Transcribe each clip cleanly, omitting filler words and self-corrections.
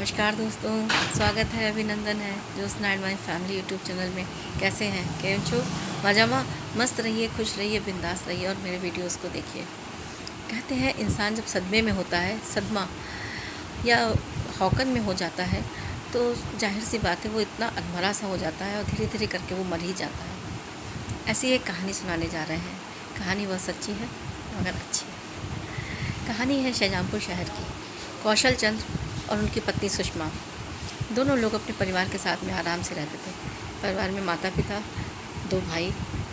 नमस्कार दोस्तों, स्वागत है, अभिनंदन है Jyotsna and my family YouTube channel में। कैसे हैं? केम छो? मजामा मस्त रहिए, खुश रहिए, बिंदास रहिए और मेरे वीडियोस को देखिए। कहते हैं इंसान जब सदमे में होता है, सदमा या हौकन में हो जाता है, तो जाहिर सी बात है वो इतना अधमरा सा हो जाता है और धीरे धीरे करके वो मर ही जाता है। ऐसी एक कहानी सुनाने जा रहे हैं। कहानी वह सच्ची है मगर अच्छी है। कहानी है शाहजहाँपुर शहर की। कौशल चंद्र और उनकी पत्नी सुषमा, दोनों लोग अपने परिवार के साथ में आराम से रहते थे। परिवार में माता पिता, 2 भाई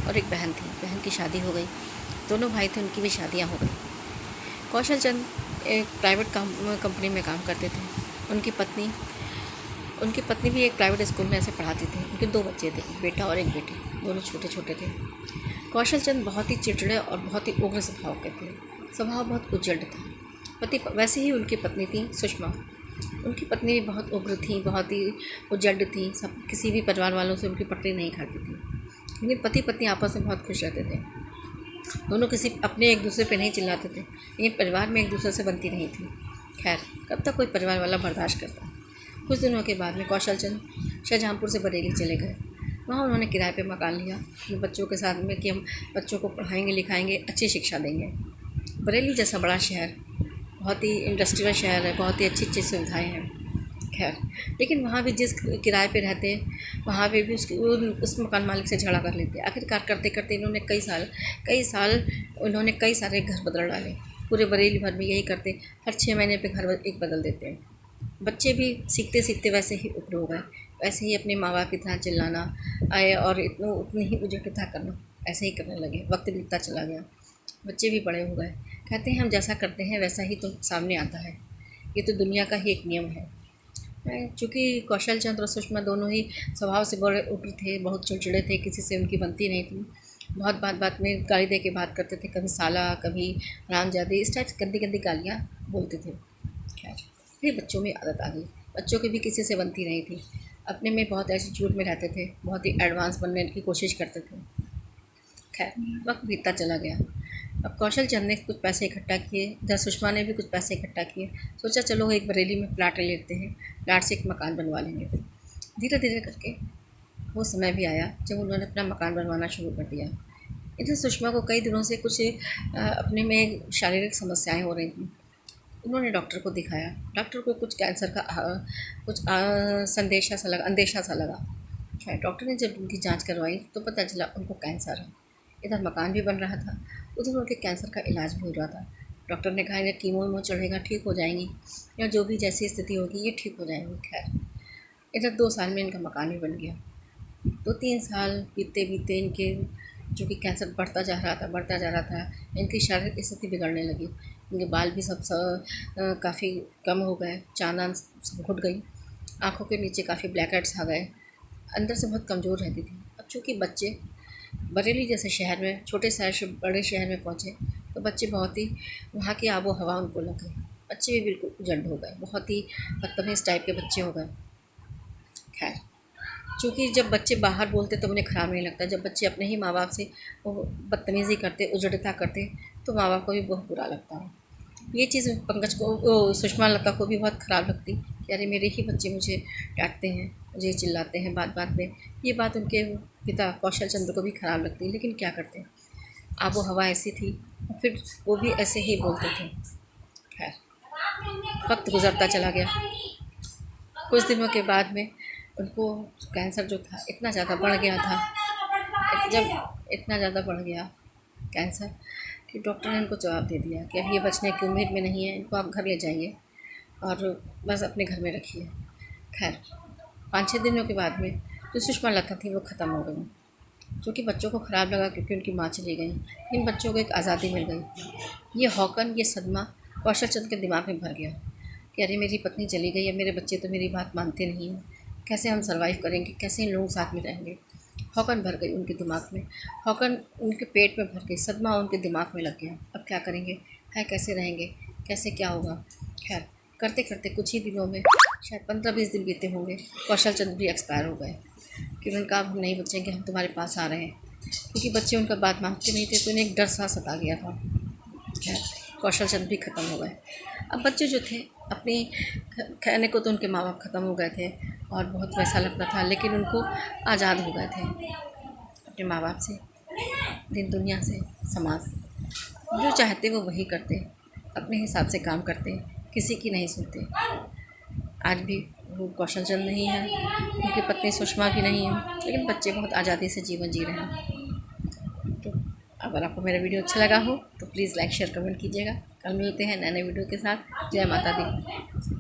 और एक बहन थी। बहन की शादी हो गई। दोनों भाई थे, उनकी भी शादियां हो गई। कौशल चंद एक प्राइवेट कंपनी में काम करते थे। उनकी पत्नी भी एक प्राइवेट स्कूल में ऐसे पढ़ाती थी। उनके 2 बच्चे थे, एक बेटा और एक बेटी। दोनों छोटे छोटे थे। कौशल चंद बहुत ही चिड़चिड़े और बहुत ही उग्र स्वभाव के थे। स्वभाव बहुत उज्जड था। वैसे ही उनकी पत्नी थी सुषमा। उनकी पत्नी भी बहुत उग्र थी, बहुत ही उज्जड थी। सब किसी भी परिवार वालों से उनकी पटरी नहीं खाती थी। लेकिन पति पत्नी आपस में बहुत खुश रहते थे। दोनों किसी अपने एक दूसरे पे नहीं चिल्लाते थे, लेकिन परिवार में एक दूसरे से बनती नहीं थी। खैर, कब तक कोई परिवार वाला बर्दाश्त करता। कुछ दिनों के बाद में कौशल चंद शाहजहाँपुर से बरेली चले गए। वहाँ उन्होंने किराए पे मकान लिया अपने बच्चों के साथ में कि हम बच्चों को पढ़ाएंगे लिखाएंगे, अच्छी शिक्षा देंगे। बरेली जैसा बड़ा शहर, बहुत ही इंडस्ट्रियल शहर है, बहुत ही अच्छी अच्छी सुविधाएं हैं। खैर, लेकिन वहाँ भी जिस किराए पे रहते हैं, वहाँ पे भी उस मकान मालिक से झगड़ा कर लेते हैं। आखिरकार करते करते इन्होंने कई सारे घर बदल डाले। पूरे बरेली भर में यही करते, हर 6 महीने पे घर एक बदल देते हैं। बच्चे भी सीखते सीखते वैसे ही उग्र हो गए। वैसे ही अपने माँ बाप की तरह चिल्लाना आए और उतनी ही उजड़ता करना, ऐसे ही करने लगे। वक्त बीतता चला गया, बच्चे भी बड़े हो गए। कहते हैं हम जैसा करते हैं वैसा ही तो सामने आता है। ये तो दुनिया का ही एक नियम है। चूँकि कौशल चंद्र और सुषमा दोनों ही स्वभाव से बड़े उग्र थे, बहुत चिड़चिड़े थे, किसी से उनकी बनती नहीं थी। बहुत बात में गाली दे के बात करते थे, कभी साला, कभी हरामजादी, इस टाइप से गंदी गंदी गालियाँ बोलते थे। खैर, फिर बच्चों में आदत आ गई। बच्चों की भी किसी से बनती नहीं थी। अपने में बहुत एटीट्यूड में रहते थे, बहुत ही एडवांस बनने की कोशिश करते थे। खैर, वक्त बीतता चला गया। अब कौशल चंद ने कुछ पैसे इकट्ठा किए, इधर सुषमा ने भी कुछ पैसे इकट्ठा किए। सोचा चलो एक बरेली में प्लाट ले लेते हैं, प्लाट से एक मकान बनवा लेंगे। धीरे धीरे करके वो समय भी आया जब उन्होंने अपना मकान बनवाना शुरू कर दिया। इधर सुषमा को कई दिनों से कुछ अपने में शारीरिक समस्याएं हो रही थी। उन्होंने डॉक्टर को दिखाया। डॉक्टर को कुछ कैंसर का अंदेशा सा लगा। खैर, डॉक्टर ने जब उनकी जांच करवाई तो पता चला उनको कैंसर है। इधर मकान भी बन रहा था, उधर उनके कैंसर का इलाज भी हो रहा था। डॉक्टर ने कहा इन्हें कीमो वीमो चढ़ेगा, ठीक हो जाएंगी, या जो भी जैसी स्थिति होगी ये ठीक हो जाएंगी। खैर, इधर 2 साल में इनका मकान भी बन गया। 2-3 साल बीतते बीतते इनके जो कि कैंसर बढ़ता जा रहा था। इनकी शारीरिक स्थिति बिगड़ने लगी। इनके बाल भी सब काफ़ी कम हो गए, चांदान सब घुट गई, आँखों के नीचे काफ़ी ब्लैक हेड्स आ गए, अंदर से बहुत कमज़ोर रहती थी। अब चूँकि बच्चे बरेली जैसे शहर में, छोटे शहर से बड़े शहर में पहुँचे, तो बच्चे बहुत ही वहाँ की आबो हवा उनको लग गई। बच्चे भी बिल्कुल उजड़ हो गए, बहुत ही बदतमीज़ टाइप के बच्चे हो गए। खैर, चूँकि जब बच्चे बाहर बोलते तो उन्हें ख़राब नहीं लगता, जब बच्चे अपने ही माँ बाप से वो बदतमीज़ी करते, उजड़ता करते, तो माँ बाप को भी बहुत बुरा लगता है। ये चीज़ सुषमा लता को भी बहुत ख़राब लगती कि अरे मेरे ही बच्चे मुझे डांटते हैं, मुझे चिल्लाते हैं बात बात में। ये बात उनके पिता कौशल चंद्र को भी ख़राब लगती, लेकिन क्या करते, आबो हवा ऐसी थी, फिर वो भी ऐसे ही बोलते थे। खैर, वक्त गुजरता चला गया। कुछ दिनों के बाद में उनको कैंसर जो था इतना ज़्यादा बढ़ गया था, जब इतना ज़्यादा बढ़ गया कैंसर कि डॉक्टर ने इनको जवाब दे दिया कि अब ये बचने की उम्मीद में नहीं है, इनको आप घर ले जाइए और बस अपने घर में रखिए। खैर, 5-6 दिनों के बाद में जो सुषमा लता थी वो ख़त्म हो गई। जो कि बच्चों को ख़राब लगा क्योंकि उनकी माँ चली गई, इन बच्चों को एक आज़ादी मिल गई। ये हौकन, ये सदमा कौशल चंद के दिमाग में भर गया कि अरे मेरी पत्नी चली गई है, मेरे बच्चे तो मेरी बात मानते नहीं हैं, कैसे हम सर्वाइव करेंगे, कैसे इन लोगों के साथ में रहेंगे। हौकन भर गई उनके दिमाग में, हौकन उनके पेट में भर गई, सदमा उनके दिमाग में लग गया। अब क्या करेंगे, है कैसे रहेंगे, कैसे क्या होगा। खैर, करते करते कुछ ही दिनों में, शायद 15-20 दिन बीते होंगे, कौशल चंद्र भी एक्सपायर हो गए। कि उन्होंने कहा हम नहीं बचेंगे, हम तुम्हारे पास आ रहे हैं। क्योंकि बच्चे उनका बात मानते नहीं थे तो उन्हें एक डर सा सता गया था। खैर, कौशल चंद्र भी ख़त्म हो गए। अब बच्चे जो थे अपनी कहने को तो उनके माँ बाप ख़त्म हो गए थे और बहुत वैसा लगता था, लेकिन उनको आज़ाद हो गए थे अपने माँ बाप से, दिन दुनिया से, समाज। जो चाहते वो वही करते, अपने हिसाब से काम करते, किसी की नहीं सुनते। आज भी वो कौशल चंद नहीं है, उनकी पत्नी सुषमा भी नहीं है, लेकिन बच्चे बहुत आज़ादी से जीवन जी रहे हैं। तो अगर आपको मेरा वीडियो अच्छा लगा हो तो प्लीज़ लाइक शेयर कमेंट कीजिएगा। कल मिलते हैं नए नए वीडियो के साथ। जय माता दी।